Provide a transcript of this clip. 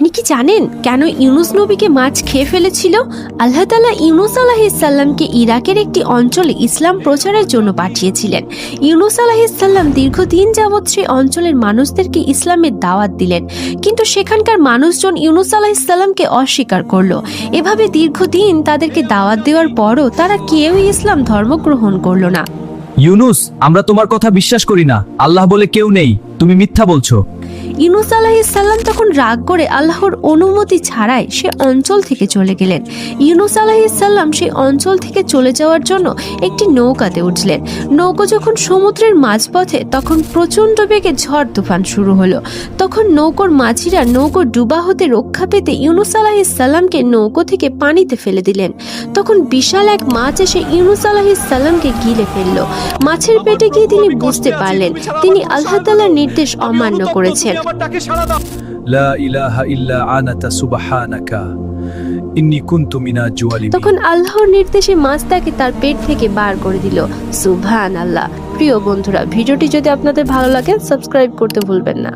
আপনি কি জানেন কেন ইউনুস নবীকে মাছ খেয়ে ফেলেছিল? আল্লাহ তাআলা ইউনুস আলাইহিসসালামকে ইরাকের একটি অঞ্চলে ইসলাম প্রচারের জন্য পাঠিয়েছিলেন। ইউনুস আলাইহিসসালাম দীর্ঘদিন যাবৎ সেই অঞ্চলের মানুষদেরকে ইসলামের দাওয়াত দিলেন, কিন্তু সেখানকার মানুষজন ইউনুস আলাইহিসসালামকে অস্বীকার করলো। এভাবে দীর্ঘদিন তাদেরকে দাওয়াত দেওয়ার পরও তারা কেউই ইসলাম ধর্ম গ্রহণ করলো না। ইউনুস, আমরা তোমার কথা বিশ্বাস করি না। আল্লাহ বলে কেউ নেই, তুমি মিথ্যা বলছো। ইউনুস আলাইহিসসালাম তখন রাগ করে আল্লাহর অনুমতি ছাড়াই সে অঞ্চল থেকে চলে গেলেন। ইউনুস আলাইহিসসালাম সেই অঞ্চল থেকে চলে যাওয়ার জন্য একটি নৌকাতে উঠলেন। নৌকা যখন সমুদ্রের মাঝপথে, তখন প্রচণ্ড বেগে ঝড় তুফান শুরু হলো। তখন নৌকোর মাঝিরা নৌকো ডুবা হতে রক্ষা পেতে ইউনুস আলাইহিসসালামকে নৌকো থেকে পানিতে ফেলে দিলেন। তখন বিশাল এক মাছ এসে ইউনুস আলাইহিসসালামকে গিলে ফেলল। মাছের পেটে গিয়ে তিনি বুঝতে পারলেন তিনি আল্লাহ তাআলার নির্দেশ অমান্য করেছেন। লা ইলাহা ইল্লা আনাতা সুবহানাকা ইন্নী কুনতু মিনাজ জালিমিন। তখন আল্লাহর নির্দেশে মাছ তাকে তার পেট থেকে বার করে দিল। সুবহানাল্লাহ। প্রিয় বন্ধুরা, ভিডিওটি যদি আপনাদের ভালো লাগে সাবস্ক্রাইব করতে ভুলবেন না।